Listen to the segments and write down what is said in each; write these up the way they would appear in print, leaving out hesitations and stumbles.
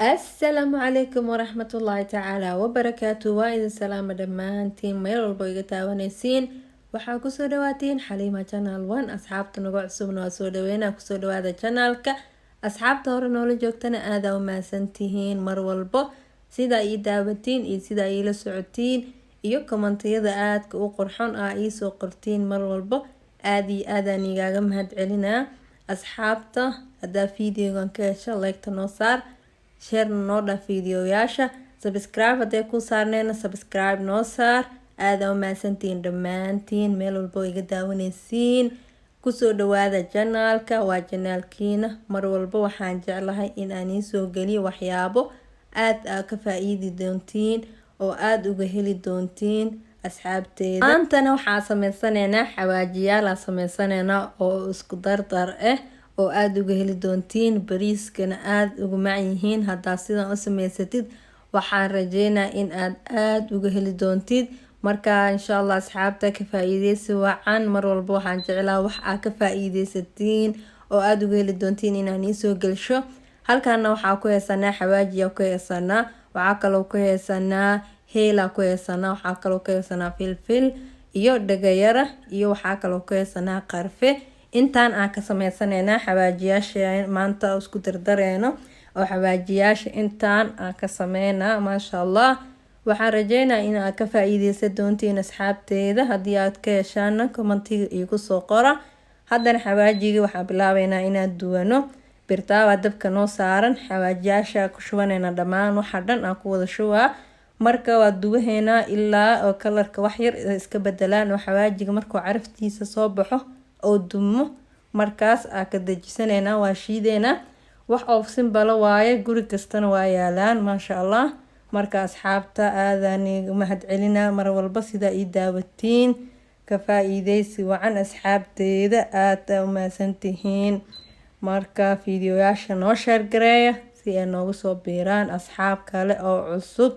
السلام عليكم ورحمة الله تعالى وبركاته. وإذا سلام دمانتين ميل والبو iga taawanaysiin waxaa kusoo dhawaatiin Xaliima Channel 1. asxaabta nagu cusubna waa soo dhaweynaa kusoo dhawaada channelka. asxaabta hore noola joogtana aad u mahadsantihiin mar walbo sida ay daawatiin iyo sida ay la socotiin iyo kommentiyada aadka u qurxoon ii soo qortiin mar walbo aad iyo aad aan igaaga mahadcelinaa. asxaabta hadaa videogan ka hesho like noo saar, share noo dha videoyaasha, subscribe haday ku saarneena subscribe noo saar. aad u mahadsantiin dhammaantiin meel walbo iga daawanaysiin. kusoo dhawaada channelka, waa channelkiina. mar walbo waxaan jeclahay in aan soo geliyo waxyaabo aad ka faa'iidi doontiin oo aad uga heli doontiin asxaabteeda. maantana waxaan sameysanaynaa xawaajiyaal oo isku dardar oo aad uga heli doontiin. bariiskana aad ugu macaan yihiin hadaa sidan u sameysatid. waxaan rajeynaa in aad uga heli doontid. marka insha Allah asxaabta ka faa'iideysi wacan. mar walbo waxaan jeclaa wax aad ka faa'iideysatiin oo aad uga heli doontiin inaan soo gelsho. halkaana waxaa ku heesanaa xawaajiya ku heesanaa, waxaa kaloo ku heesanaa heela ku heesanaa, waxaa kaloo ku heesanaa filfil iyo dhagayara iyo waxaa kaloo ku heesanaa qarfe. intaan aan ka sameysanaynaa xawaajiyaasha maanta isku dardareeno oo xawaajiyaasha intaan aan ka sameynaa. maasha Allah waxaan rajeynaa in aad ka faa'iideysan doontiin asxaabteeda. haddii aad ka heshaan commentiga igu soo qora. haddana xawaajiga waxaan bilaabeynaa inaan duwano. birtaawa dabka noo saaran, xawaajiyaasha ku shubanayna dhammaan waxa dhan aan ku wada shubaa. marka waa duwaheena ilaa oo kalarka wax yar iska bedelaan oo xawaajiga markuu caraftiisa soo baxo oo dumo markaas aan ka dajisanayna. waa shiideena wax oofsin bala waaye, guri kastana waa yaalaan maasha Allah. marka asxaabta aadaan mahadcelinaa mar walba sida ay daawatiin. ka faa'iideysi wacan asxaabteeda, aad u mahadsantihiin. marka videoyaasha noo share gareeya si ay noogu soo biiraan asxaab kale oo cusub.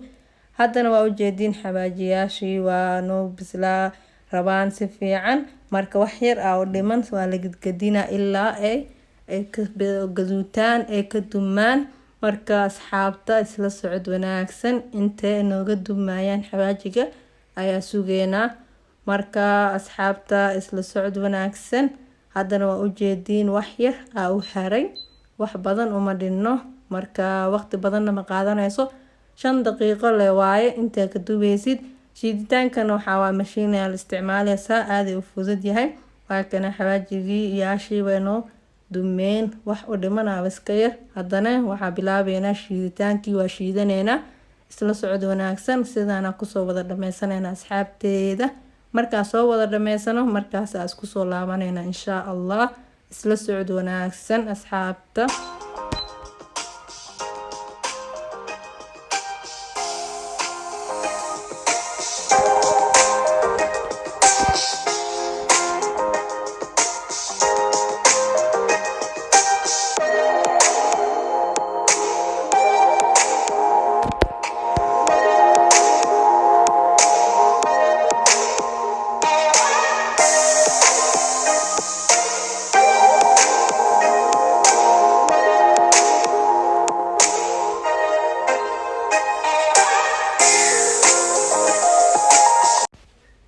haddana waa ujeedin xawaajiyaashii waa noo bislaa rabaan si fiican. marka wax yar oo dhiman waa la gadgadinaa ilaa ay ka gaduutaan ay ka dumaan. marka asxaabta isla socod wanaagsan intee nooga dumayaan xawaajiga ayaa sugeynaa. marka asxaabta isla socod wanaagsan. haddana waa ujeedin wax yar u haray, wax badan uma dhinno. marka waqti badanna ma qaadanayso, 5 daqiiqo le waaye inta ka dubaysid. shiiditaankana waxaa waa mashiin la isticmaalaya aad u fudud yahay. waa kana xawaajigii yaashii wayno dumeen, wax u dhimanaa iska yar. haddana waxaa bilaabeynaa shiiditaankii, waa shiidaneena isla socod wanaagsan. sidaana kusoo wada dhameysanayna asxaabteeda. markaa soo wada dhameysano markaas aan isku soo laabanayna insha Allah. isla socod wanaagsan asxaabta.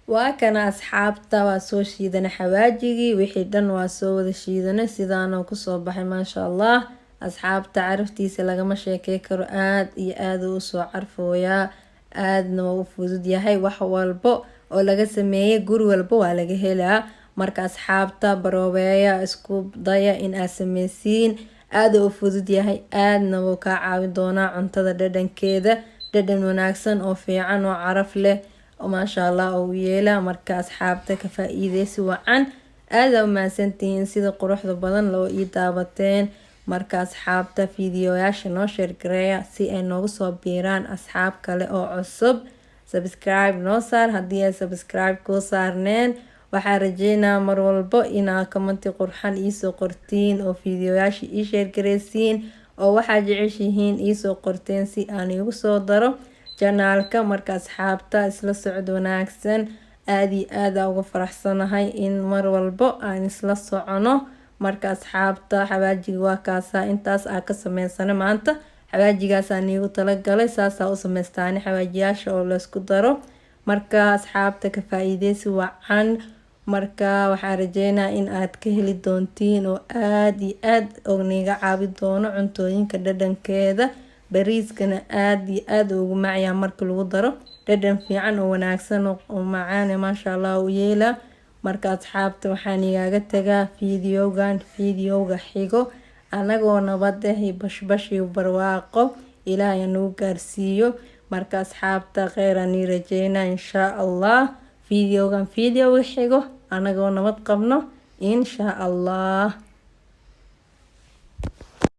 waa kana asxaabta waa soo shiidana xawaajigii wixii dhan waa soo wada shiidana sidaana ku soo baxay maasha Allah. asxaabta caraftiisa lagama sheekay karo, aad iyo aad u soo carfooyaa, aadna u fudud yahay. wax walbo oo laga sameeyay guri walbo waa laga helaa. marka asxaabta baroobeeya isku daya in aad sameysiin, aad u fudud yahay, aadna wuu ka caawin doonaa cuntada dhadhankeeda, dhadhan wanaagsan oo fiican oo caraf leh maasha Allah oo yeela. marka asxaabta ka faa'iideysi wacan. aad u mahadsantihiin sida quruxda badan loo daawateen. marka asxaabta videoyaasha noo share gareeya si ay noogu soo biiraan asxaab kale oo cusub. subscribe noo saar haddii ay subscribe ku saarneen. waxaan rajeynaa mar walbo inaad commenti qurxan soo qortiin oo videoyaasha share gareysiin oo waxaad jeceshihiin soo qorteen si aan igu soo daro channelka. marka asxaabta isla socod wanaagsan. aad iyo aad uga faraxsanahay in mar walbo aan isla socono. marka asxaabta xawaajiga waa kaasa intaas ka sameysana maanta. xawaajigaas aan iigu talagalay saasaa u sameystaan xawaajiyaasha oo la isku daro marka asxaabta ka faa'iideysi wacan marka waxaan rajeynaa in aad ka heli doontiin oo aad iyo aad ogniga caabi doono cuntooyinka dhadhankeeda bariiskana aad iyo aad ugu macyaa marka lagu daro dhadhan fiican oo wanaagsan oo macaan maasha Allah u yeela marka asxaabta waxaan igaaga tagaa fiidiyowga xigo anagoo nabad ah bashbash iyo barwaaqo ilaahay nagu gaarsiiyo marka asxaabta kheyr aan rajeynaa insha Allah fiidiyowga xigo anagoo nabad qabno insha Allah